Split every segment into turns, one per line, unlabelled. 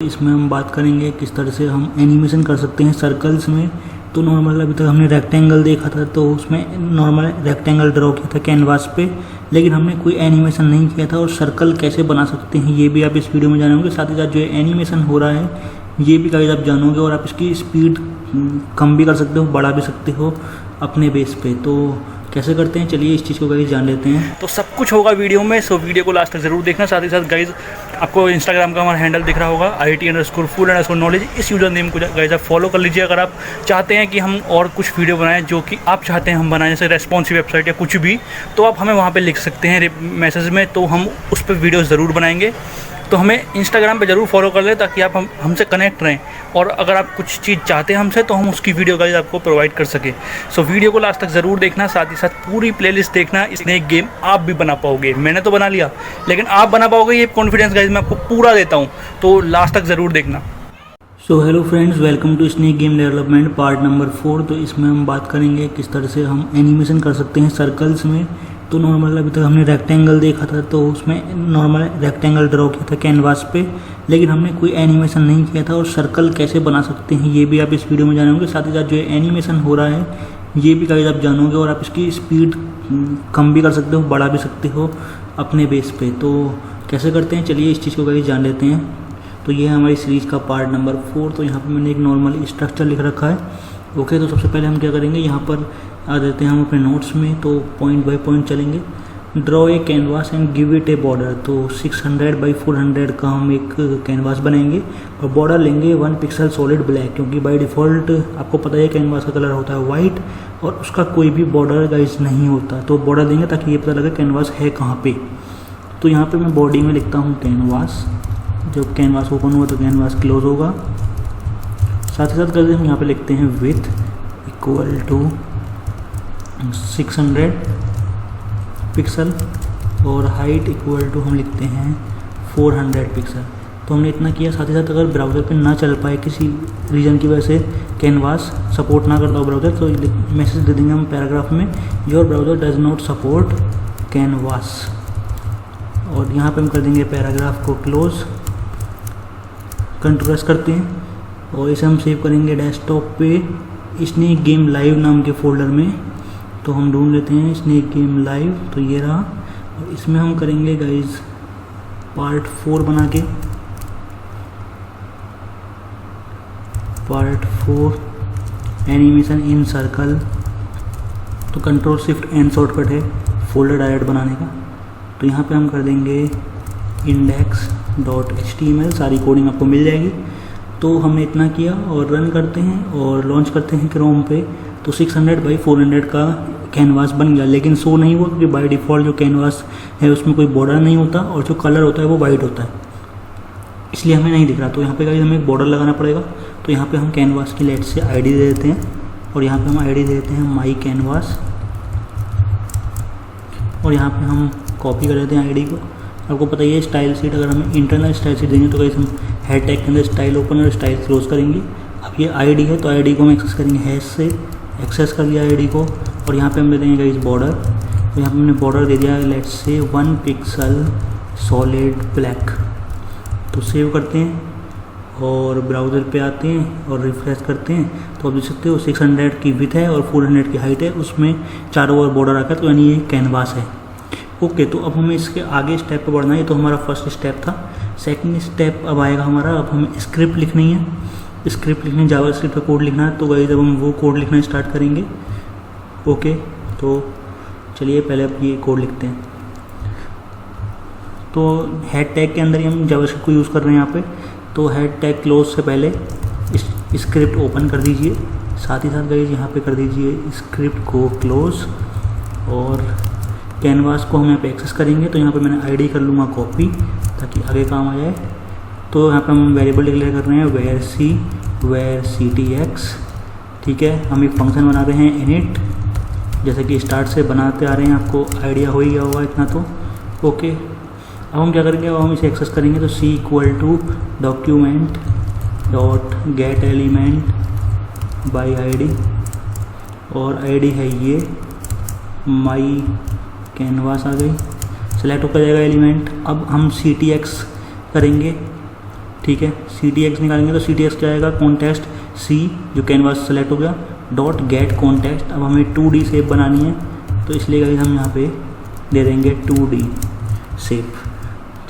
इसमें हम बात करेंगे किस तरह से हम एनिमेशन कर सकते हैं सर्कल्स में। तो नॉर्मल अभी तक हमने रेक्टेंगल देखा था, तो उसमें नॉर्मल रेक्टेंगल ड्रॉ किया था कैनवास पे, लेकिन हमने कोई एनिमेशन नहीं किया था। और सर्कल कैसे बना सकते हैं ये भी आप इस वीडियो में जानोगे। साथ ही साथ जो एनिमेशन हो रहा है ये भी काफ़ी आप जानोगे, और आप इसकी स्पीड कम भी कर सकते हो, बढ़ा भी सकते हो अपने बेस पे। तो कैसे करते हैं, चलिए इस चीज़ को गाइस जान लेते हैं।
तो सब कुछ होगा वीडियो में, सो वीडियो को लास्ट तक जरूर देखना। साथ ही साथ गाइज आपको इंस्टाग्राम का हमारा हैंडल दिख रहा होगा IT_full_knowledge। इस यूजर नेम को गाइज आप फॉलो कर लीजिए अगर आप चाहते हैं कि हम और कुछ वीडियो बनाएं जो कि आप चाहते हैं हम बनाएं, जैसे रेस्पॉन्सिव वेबसाइट या कुछ भी, तो आप हमें वहाँ पर लिख सकते हैं मैसेज में, तो हम उस पर वीडियो ज़रूर बनाएंगे। तो हमें इंस्टाग्राम पे ज़रूर फॉलो कर लें ताकि आप हमसे कनेक्ट रहें, और अगर आप कुछ चीज़ चाहते हैं हमसे तो हम उसकी वीडियो गाइस आपको प्रोवाइड कर सकें। सो वीडियो को लास्ट तक ज़रूर देखना, साथ ही साथ पूरी प्लेलिस्ट देखना। इसमें एक गेम आप भी बना पाओगे, मैंने तो बना लिया लेकिन आप बना पाओगे, ये कॉन्फिडेंस गाइस मैं आपको पूरा देता हूँ। तो लास्ट तक ज़रूर देखना।
So hello friends, welcome to snake game development part number 4। तो इसमें हम बात करेंगे किस तरह से हम एनिमेशन कर सकते हैं सर्कल्स में। तो नॉर्मल अभी तक हमने रेक्टेंगल देखा था, तो उसमें नॉर्मल रेक्टेंगल ड्रॉ किया था कैनवास पे, लेकिन हमने कोई एनिमेशन नहीं किया था। और सर्कल कैसे बना सकते हैं ये भी आप इस वीडियो में जानोगे। साथ ही साथ जो एनिमेशन हो रहा है ये भी काफ़ी आप जानोगे, और आप इसकी स्पीड कम भी कर सकते हो, बढ़ा भी सकते हो अपने बेस पे। तो कैसे करते हैं, चलिए इस चीज़ को गाइस जान लेते हैं। तो ये है हमारी सीरीज़ का पार्ट नंबर 4। तो यहाँ पर मैंने एक नॉर्मल स्ट्रक्चर लिख रखा है। ओके, तो सबसे पहले हम क्या करेंगे, यहाँ पर आ जाते हैं हम अपने नोट्स में। तो पॉइंट बाय पॉइंट चलेंगे। Draw a canvas and give it A border. तो 600 बाई 400 का हम एक कैनवास बनाएंगे, और बॉर्डर लेंगे 1 पिक्सल सॉलिड ब्लैक, क्योंकि बाय डिफ़ॉल्ट आपको पता है कैनवास का कलर होता है वाइट, और उसका कोई भी बॉर्डर गाइस नहीं होता। तो बॉर्डर देंगे ताकि ये पता लगे कैनवास है कहाँ पे। तो यहाँ पे मैं बॉडी में लिखता हूँ कैनवास। जब कैनवास ओपन हुआ तो कैनवास क्लोज होगा। साथ ही साथ करते हम यहाँ पे लिखते हैं विथ इक्वल टू 600 पिक्सल, और हाइट इक्वल टू हम लिखते हैं 400 पिक्सल। तो हमने इतना किया। साथ ही साथ अगर ब्राउज़र पे ना चल पाए किसी रीज़न की वजह से, कैनवास सपोर्ट ना करता हो ब्राउज़र, तो मैसेज दे देंगे हम पैराग्राफ में, your browser does not support canvas. और यहाँ पे हम कर देंगे पैराग्राफ को क्लोज, कंट्रोल एस करते हैं, और इसे हम सेव करेंगे डेस्कटॉप पे स्नेक गेम लाइव नाम के फोल्डर में। तो हम ढूंढ लेते हैं स्नेक गेम लाइव, तो ये रहा। और इसमें हम करेंगे गाइज पार्ट 4 बना के, पार्ट 4 एनिमेशन इन सर्कल। तो कंट्रोल शिफ्ट एन शॉर्टकट है फोल्डर डायरेक्ट बनाने का। तो यहाँ पे हम कर देंगे index.html, सारी कोडिंग आपको मिल जाएगी। तो हमने इतना किया, और रन करते हैं और लॉन्च करते हैं क्रोम पे। तो 600 बाई 400 का कैनवास बन गया, लेकिन शो नहीं हुआ क्योंकि बाय डिफ़ॉल्ट जो कैनवास है उसमें कोई बॉर्डर नहीं होता, और जो कलर होता है वो वाइट होता है, इसलिए हमें नहीं दिख रहा। तो यहाँ पे गाइस हमें एक बॉर्डर लगाना पड़ेगा। तो यहाँ पे हम कैनवास की लेट से आईडी दे देते हैं, और यहाँ पे हम आईडी दे देते हैं माई कैनवास, और यहाँ पे हम कॉपी कर देते हैं आईडी को। आपको पता ही है स्टाइल शीट, अगर हमें इंटरनल स्टाइल शीट देंगे तो गाइस हम हेड टैग के अंदर स्टाइल ओपन और स्टाइल क्लोज करेंगे। अब ये आईडी है, तो आईडी को हम एक्सेस करेंगे हैश से, एक्सेस कर लिया आईडी को। और यहाँ पे हम दे देंगे गाइस बॉर्डर। तो यहाँ पे हमने बॉर्डर दे दिया let's say 1 pixel solid black. तो सेव करते हैं और ब्राउज़र पे आते हैं और रिफ्रेश करते हैं। तो आप देख सकते हो 600 की विड्थ है और 400 की हाइट है, उसमें चारों ओर बॉर्डर आकर, तो यानी ये कैनवास है। ओके, तो अब हमें इसके आगे स्टेप पे बढ़ना है। तो हमारा फर्स्ट स्टेप था। सेकंड स्टेप अब आएगा हमारा, अब हमें स्क्रिप्ट लिखनी है। स्क्रिप्ट लिखनी है, जावास्क्रिप्ट का कोड लिखना है। तो गाइस जब हम वो कोड लिखना स्टार्ट करेंगे। ओके, तो चलिए पहले अब ये कोड लिखते हैं। तो हेड टैग के अंदर ही हम जावास्क्रिप्ट को यूज़ कर रहे हैं यहाँ पे। तो हेड टैग क्लोज से पहले स्क्रिप्ट ओपन कर दीजिए। साथ ही साथ गाइस यहाँ पे कर दीजिए स्क्रिप्ट को क्लोज, और कैनवास को हम यहाँ पे एक्सेस करेंगे। तो यहाँ पे मैंने आईडी कर लूँगा कॉपी ताकि आगे काम आ जाए। तो यहाँ पे हम वेरिएबल डिक्लेयर कर रहे हैं where ctx। ठीक है, हम एक फंक्शन बना रहे हैं init, जैसे कि स्टार्ट से बनाते आ रहे हैं, आपको आइडिया हो ही गया होगा इतना तो। ओके, अब हम क्या करेंगे, अब हम इसे एक्सेस करेंगे। तो c = document dot gate element by id, और id है ये माई कैनवास आ गई, सेलेक्ट होकर जाएगा एलिमेंट। अब हम ctx करेंगे। ठीक है। CTX निकालेंगे तो CTX क्या आएगा, कॉन्टेक्स्ट C जो कैनवास सेलेक्ट हो गया, डॉट गेट कॉन्टेक्स्ट। अब हमें 2D शेप बनानी है तो इसलिए गाइस हम यहाँ पे दे देंगे 2D शेप,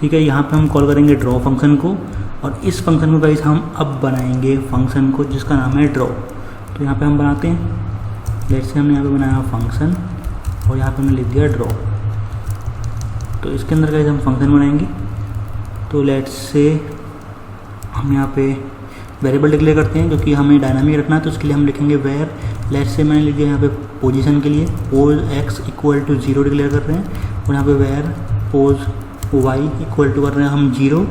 ठीक है। यहाँ पे हम कॉल करेंगे ड्रॉ फंक्शन को, और इस फंक्शन को गाइस हम अब बनाएंगे फंक्शन को जिसका नाम है ड्रॉ। तो यहाँ पे हम बनाते हैं, लेट्स से हमने यहाँ पे बनाया फंक्शन और यहाँ पे हमने लिख दिया ड्रॉ। तो इसके अंदर गाइस हम फंक्शन बनाएंगे। तो लेट्स से हम यहाँ पे वेरिएबल डिक्लेयर करते हैं क्योंकि हमें डायनामिक रखना है, तो उसके लिए हम लिखेंगे वेयर। लेट्स से मैंने लिख दिया यहाँ पे पोजीशन के लिए pos x equal to 0 declare कर रहे हैं, और यहाँ पे var pos y equal to कर रहे हैं हम 0,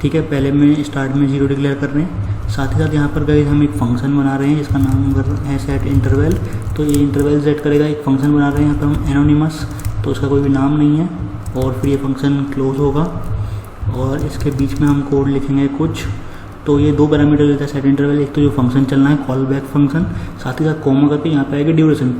ठीक है। पहले में स्टार्ट में 0 डिक्लेयर कर रहे हैं। साथ ही साथ यहाँ पर गाइस हम एक फंक्शन बना रहे हैं जिसका नाम कर रहे हैं सेट इंटरवल। तो ये इंटरवल सेट करेगा, एक फंक्शन बना रहे हैं यहाँ पर हम एनोनिमस, तो उसका कोई भी नाम नहीं है। और फिर ये फंक्शन क्लोज होगा और इसके बीच में हम कोड लिखेंगे कुछ। तो ये 2 पैरामीटर लेता है सेट इंटरवल, एक तो जो फंक्शन चलना है कॉल बैक फंक्शन, साथ ही साथ कॉमा करके यहाँ पे आएगा ड्यूरेशन,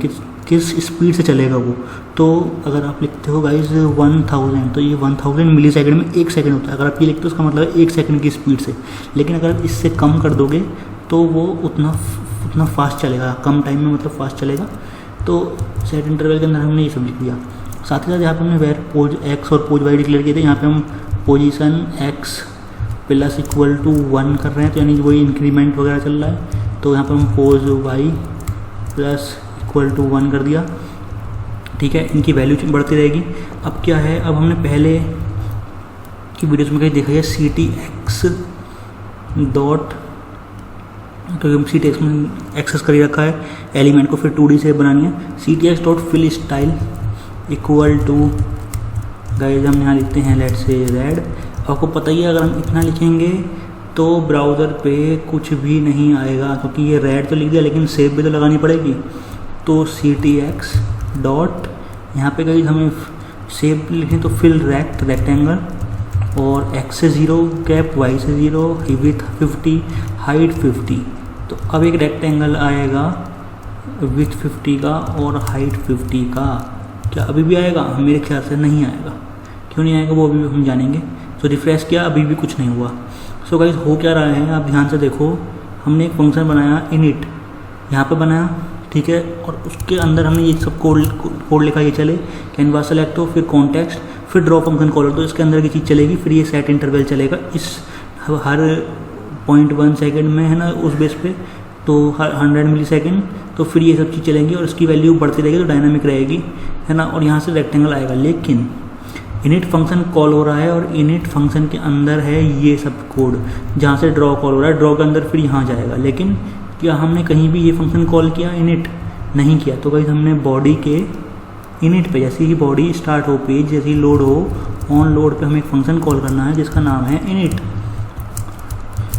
किस स्पीड से चलेगा वो। तो अगर आप लिखते हो गाइस 1000, तो ये 1000 मिली सेकेंड में 1 सेकंड होता है। अगर आप ये लिखते हो उसका मतलब है 1 सेकंड की स्पीड से। लेकिन अगर इससे कम कर दोगे तो वो उतना फास्ट चलेगा, कम टाइम में मतलब फास्ट चलेगा। तो सेट इंटरवल के अंदर हमने ये सब लिख दिया। साथ ही साथ यहाँ पर हमने वेयर पोज x और पोज y डिक्लेयर किए थे। यहाँ पे हम position x plus equal to 1 कर रहे हैं, तो यानी वही इंक्रीमेंट वगैरह चल रहा है। तो यहाँ पर हम pos y plus equal to 1 कर दिया, ठीक है। इनकी वैल्यू बढ़ती रहेगी। अब क्या है, अब हमने पहले की वीडियोस में कहीं देखा है CTX डॉट, तो हम CTX में एक्सेस कर रखा है एलिमेंट को, फिर 2D से बनानी है। CTX dot fill style equal to guys हम यहाँ लिखते हैं लेट्स से रेड। आपको पता ही है अगर हम इतना लिखेंगे तो ब्राउज़र पे कुछ भी नहीं आएगा, क्योंकि ये रेड तो लिख दिया लेकिन सेव भी तो लगानी पड़ेगी। तो CTX डॉट यहाँ पे गाइस हमें सेव लिखें तो फिल रेक्टेंगल, और x से 0 गैप, y से 0, विथ 50, हाइट 50। तो अब एक रेक्टेंगल आएगा विथ 50 का और हाइट 50 का। क्या अभी भी आएगा? मेरे ख्याल से नहीं आएगा। क्यों नहीं आएगा वो अभी हम जानेंगे। तो रिफ्रेश किया, अभी भी कुछ नहीं हुआ। सो गाइस हो क्या रहा है, आप ध्यान से देखो, हमने एक फंक्शन बनाया इनिट, यहाँ पे बनाया, ठीक है, और उसके अंदर हमने ये सब कोड लिखा, ये चले कैनवास सेलेक्ट हो, फिर कॉन्टेक्स्ट, फिर ड्रॉ फंक्शन कॉल हो, तो इसके अंदर की चीज़ चलेगी। फिर ये सेट इंटरवल चलेगा इस हर 0.1 सेकेंड में, है ना, उस बेस पे, तो हर 100 मिली सेकेंड, तो फिर ये सब चीज़ चलेंगी और इसकी वैल्यू बढ़ती रहेगी, तो डायनामिक रहेगी, है ना। और यहाँ से रेक्टेंगल आएगा। लेकिन इनिट फंक्शन कॉल हो रहा है और इनिट फंक्शन के अंदर है ये सब कोड, जहाँ से ड्रॉ कॉल हो रहा है, ड्रॉ के अंदर फिर यहाँ जाएगा। लेकिन क्या हमने कहीं भी ये फंक्शन कॉल किया इनिट? नहीं किया। तो भाई हमने बॉडी के इनिट पे, जैसे ही बॉडी स्टार्ट हो, पेज जैसे ही लोड हो, ऑन लोड पे हमें एक फंक्शन कॉल करना है जिसका नाम है इनिट।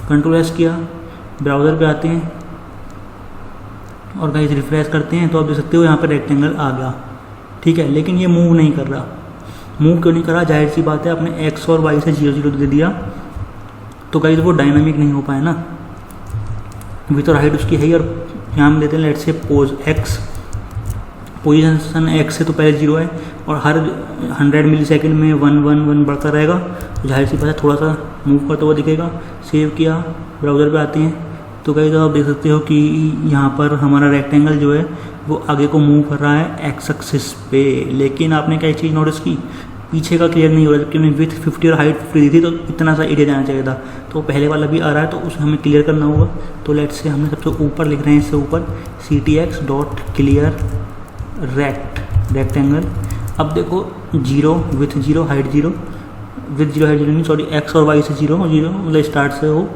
कंट्रोल S किया, ब्राउज़र पे आते हैं और गाइस रिफ्रेश करते हैं, तो आप देख सकते हो यहाँ पे रेक्टेंगल आ गया, ठीक है। लेकिन ये मूव नहीं कर रहा। मूव क्यों नहीं कर रहा? जाहिर सी बात है, आपने x और y से 0 0 दे दिया, तो गाइस वो डायनामिक नहीं हो पाया ना। विथ और हाइट उसकी है ही, और यहाँ हम देते हैं let's say pose x, position x से तो पहले 0 है और हर 100 मिली सेकेंड में 1 1 1 बढ़ता रहेगा, तो जाहिर सी बात है थोड़ा सा मूव करता हुआ दिखेगा। सेव किया, ब्राउज़र पे आते हैं, तो गाइस आप देख सकते हो कि यहाँ पर हमारा रेक्टेंगल जो है वो आगे को मूव कर रहा है एक्स एक्सिस पे। लेकिन आपने क्या चीज़ नोटिस की, पीछे का क्लियर नहीं हो रहा, जबकि हमने विथ 50 और हाइट 50 दी थी, तो इतना सा एरिया जाना चाहिए था। तो पहले वाला भी आ रहा है, तो उसे हमें क्लियर करना होगा। तो लेट्स से हमने सबसे ऊपर लिख रहे हैं, इससे ऊपर CTX डॉट क्लियर रेक्टेंगल। अब देखो 0 विथ 0 हाइट 0, विथ 0 हाइट 0 नहीं, सॉरी, x और y से 0 मतलब स्टार्ट से हो,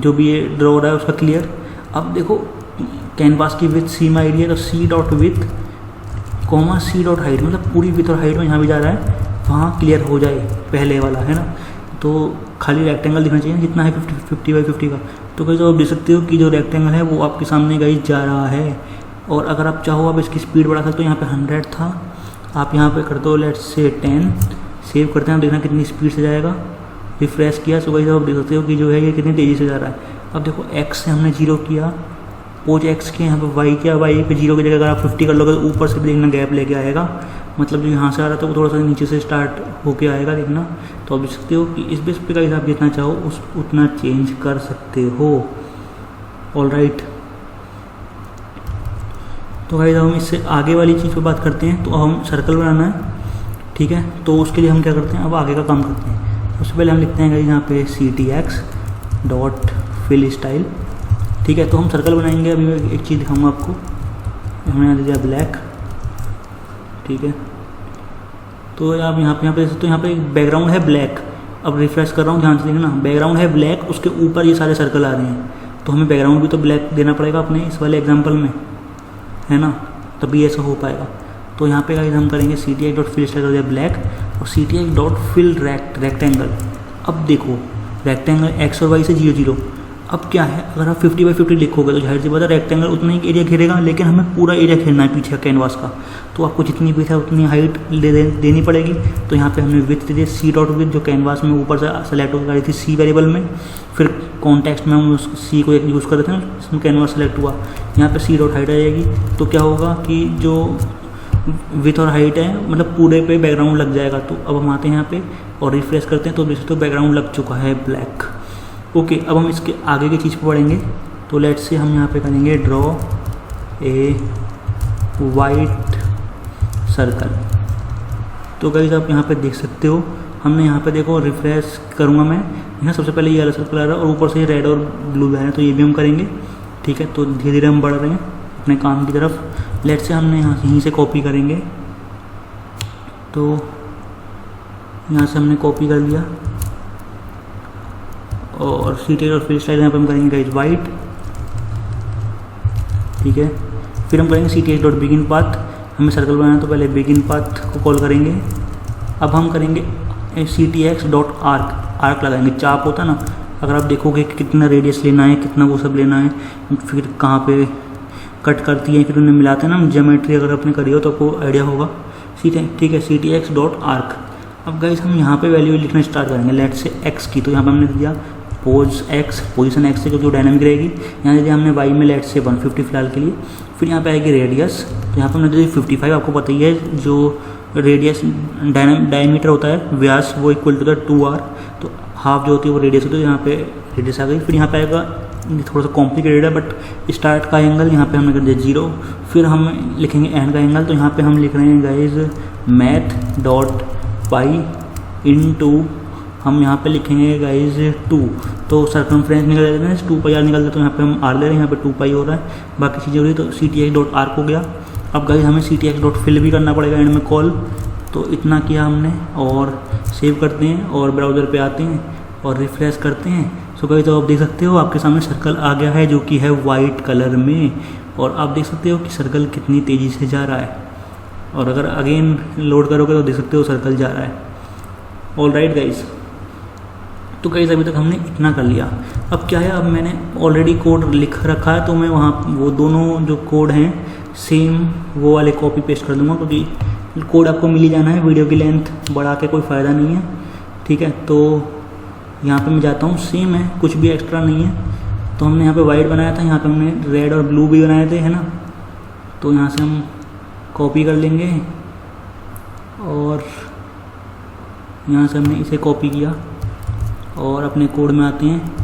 जो भी ये ड्रॉ हो रहा है उसका क्लियर। अब देखो कैनवास की विथ C में आइडिया, तो C dot with comma C dot height, मतलब पूरी विथ और हाइट में यहाँ भी जा रहा है, वहाँ क्लियर हो जाए पहले वाला, है ना। तो खाली रेक्टेंगल दिखना चाहिए जितना है 50 बाई 50 का। तो गाइस आप देख सकते हो कि जो रेक्टेंगल है वो आपके सामने गाइस जा रहा है। और अगर आप चाहो आप इसकी स्पीड बढ़ा सकते हो। यहाँ पे 100 था, आप यहाँ पे कर दो लेट्स से 10, सेव करते हैं, देखना कितनी स्पीड से जाएगा। रिफ्रेश किया, सो गाइस आप देख सकते हो कि जो है ये कितनी तेज़ी से जा रहा है। अब देखो x से हमने 0 किया, पोज x के यहाँ पे y किया, y पे 0 की जगह अगर आप 50 कर लोगे तो ऊपर से भी देखना गैप लेके आएगा। मतलब जो यहाँ से आ रहा था वो थोड़ा सा नीचे से स्टार्ट होके आएगा देखना। तो आप देख सकते हो कि इस बेस पे गाइस आप जितना चाहो उतना चेंज कर सकते हो। ऑलराइट, तो गाइस हम इससे आगे वाली चीज़ पे बात करते हैं। तो अब हम सर्कल बनाना है, ठीक है। तो उसके लिए हम क्या करते हैं, अब आगे का काम करते हैं। सबसे पहले हम लिखते हैं गाइस यहाँ पे ctx.fill स्टाइल, ठीक है। तो हम सर्कल बनाएंगे। अभी मैं एक चीज़ दिखाऊंगा आपको, हमने यहाँ दिया ब्लैक, ठीक है। तो आप यहाँ पे तो यहाँ पे एक बैकग्राउंड है ब्लैक। अब रिफ्रेश कर रहा हूँ, ध्यान से देखना, बैकग्राउंड है ब्लैक, उसके ऊपर ये सारे सर्कल आ रहे हैं। तो हमें बैकग्राउंड भी तो ब्लैक देना पड़ेगा अपने इस वाले एग्जाम्पल में, है ना, तभी ऐसा हो पाएगा। तो यहाँ पे गाइस हम करेंगे ctx.fill स्टाइल कर दिया ब्लैक और ctx.fill रेक्टेंगल। अब देखो रेक्टेंगल x और y से 0 0। अब क्या है, अगर आप 50x50 लिखोगे तो जाहिर सी बात है रेक्टेंगल उतना ही एरिया घेरेगा, लेकिन हमें पूरा एरिया घेरना है पीछे कैनवास का। तो आपको जितनी विड्थ है उतनी हाइट देनी पड़ेगी। तो यहाँ पे हमने विड्थ दे दिया c.width, जो कैनवास में ऊपर से सेलेक्ट होकर आई थी c वेरिएबल में। फिर कॉन्टेक्स्ट में हम उस c को यूज़ कर रहे थे, इसमें कैनवास सेलेक्ट हुआ, यहाँ पे c.height आ जाएगी। तो क्या होगा कि जो विथ और हाइट है मतलब पूरे पे बैकग्राउंड लग जाएगा। तो अब हम आते हैं यहाँ पे और रिफ्रेश करते हैं, तो देख सकते हो बैकग्राउंड लग चुका है ब्लैक। ओके, अब हम इसके आगे की चीज़ पर पढ़ेंगे। तो लेट्स से हम यहाँ पे करेंगे ड्रॉ ए वाइट सर्कल। तो गाइस आप यहाँ पे देख सकते हो, हमने यहाँ पे देखो रिफ्रेश करूँगा मैं, यहाँ सबसे पहले ये वाला सर्कल आ रहा है और ऊपर से रेड और ब्लू है, तो ये भी हम करेंगे, ठीक है। तो धीरे धीरे हम बढ़ रहे हैं अपने काम की तरफ। लेट्स से हमने यहीं से कॉपी करेंगे, तो यहाँ से हमने कॉपी कर लिया और ctx.fill स्टाइल यहाँ पे हम करेंगे गाइस वाइट, ठीक है। फिर हम करेंगे ctx.begin path। हमें सर्कल बनाना है तो पहले begin path को कॉल करेंगे। अब हम करेंगे ctx.arc, आर्क लगाएंगे, चाप होता ना, अगर आप देखोगे कि कितना रेडियस लेना है, कितना वो सब लेना है, फिर कहाँ पे कट करती है, फिर उन्हें मिलाते हैं ना ज्योमेट्री, अगर आपने करी हो तो आपको आइडिया होगा, ठीक है। ctx.arc। अब गाइस हम यहाँ पे वैल्यू लिखना स्टार्ट करेंगे। लेट से x की, तो यहाँ पे हमने दिया पोज x, पोजीशन x से जो डायनामिक रहेगी। यहाँ दे दिया हमने y में लेट से 150 फिलहाल के लिए। फिर यहाँ पे आएगी रेडियस, तो यहाँ पे हमने दे दी 55। आपको पता ही है जो रेडियस डायमीटर होता है व्यास, वो इक्वल टू द 2r। तो हाफ जो होती है वो रेडियस होती है, यहाँ पे रेडियस आ गई। फिर यहाँ पे आएगा, थोड़ा सा कॉम्प्लिकेटेड है बट स्टार्ट का एंगल यहाँ पे हमने कर दिया 0। फिर हम लिखेंगे एंड का एंगल, तो यहाँ पे हम लिख रहे हैं गाइज math.pi इनटू, हम यहाँ पे लिखेंगे गाइज 2। तो सर्कमफ्रेंस निकल जाता है 2πr निकलता है, तो यहाँ पे हम r ले रहे हैं, यहाँ पे 2π हो रहा है, बाकी चीज़ें हो रही है। तो ctx.arc हो गया। अब गाइज हमें ctx.fill भी करना पड़ेगा एंड में कॉल। तो इतना किया हमने और सेव करते हैं और ब्राउज़र पे आते हैं और रिफ्रेश करते हैं। सो गाइस तो आप देख सकते हो आपके सामने सर्कल आ गया है जो कि है वाइट कलर में, और आप देख सकते हो कि सर्कल कितनी तेज़ी से जा रहा है। और अगर अगेन लोड करोगे तो देख सकते हो सर्कल जा रहा है। ऑलराइट गाइस, तो गाइस अभी तक हमने इतना कर लिया। अब क्या है, अब मैंने ऑलरेडी कोड लिख रखा है, तो मैं वहाँ वो दोनों जो कोड हैं सेम वो वाले कॉपी पेस्ट कर दूँगा, क्योंकि कोड आपको मिल ही जाना है, वीडियो की लेंथ बढ़ा के कोई फ़ायदा नहीं है, ठीक है। तो यहाँ पे मैं जाता हूँ, सेम है, कुछ भी एक्स्ट्रा नहीं है। तो हमने यहाँ पे वाइट बनाया था, यहाँ पे हमने रेड और ब्लू भी बनाए थे, है ना। तो यहाँ से हम कॉपी कर लेंगे और यहाँ से हमने इसे कॉपी किया और अपने कोड में आते हैं,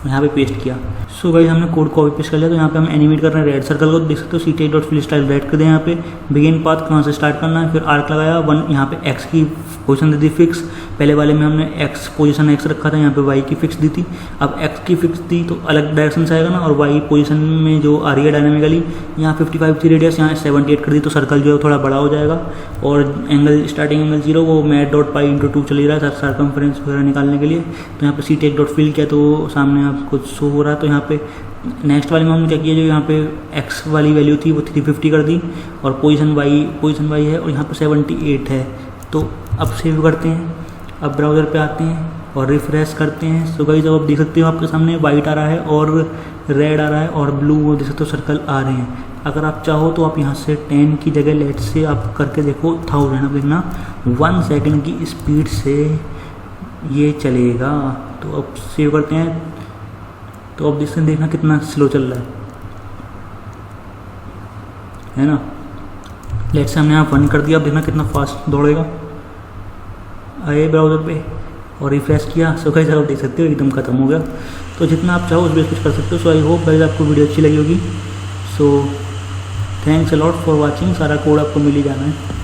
यहाँ पे पेस्ट किया। सो गाइस हमने कोड कॉपी पेस्ट कर लिया। तो यहाँ पे हम एनिमेट कर रहे हैं रेड सर्कल को, देख सकते हो ctx.fill स्टाइल रेड कर दें। यहाँ पे बिगिन पाथ कहाँ से स्टार्ट करना है, फिर आर्क लगाया 1, यहाँ पे x की पोजीशन दे दी फिक्स। पहले वाले में हमने x पोजीशन x रखा था, यहाँ पे y की फिक्स दी थी। अब x की फिक्स दी तो अलग डायरेक्शन से आएगा ना, और y पोजीशन में जो आ रही है डायनामिकली, यहाँ 55 थी रेडियस, यहाँ 78 कर दी, तो सर्कल जो है थोड़ा बड़ा हो जाएगा। और एंगल स्टार्टिंग एंगल 0, वो math.pi × 2 चल रहा है सर्कमफ्रेंस वगैरह निकालने के लिए। तो यहाँ पे ctx.fill किया तो सामने आपको शो हो रहा है। तो यहाँ पे नेक्स्ट वाले में हमने क्या किया, जो यहाँ पे x वाली वैल्यू थी वो 350 कर दी, और पोजीशन y है और यहाँ पे 78 है। तो अब सेव करते हैं, अब ब्राउज़र पे आते हैं और रिफ्रेश करते हैं। सो गाइस जब आप देख सकते हो आपके सामने वाइट आ रहा है और रेड आ रहा है और ब्लू, वो देख सकते हो सर्कल आ रहे हैं। अगर आप चाहो तो आप यहाँ से 10 की जगह लेट से आप करके देखो 1000, अब देखना 1 सेकंड की स्पीड से ये चलेगा। तो अब सेव करते हैं, तो अब देखना कितना स्लो चल रहा है ना। लेट से हमने यहाँ फन कर दिया, अब देखना कितना फास्ट दौड़ेगा। आए ब्राउज़र पे और रिफ्रेश किया। सो गाइस आप देख सकते हो एकदम ख़त्म हो गया। तो जितना आप चाहो उस पर कुछ कर सकते हो। सो आई होप गाइस आपको वीडियो अच्छी लगी होगी। So thanks a lot for watching. सारा कोड आपको मिल ही जाना है।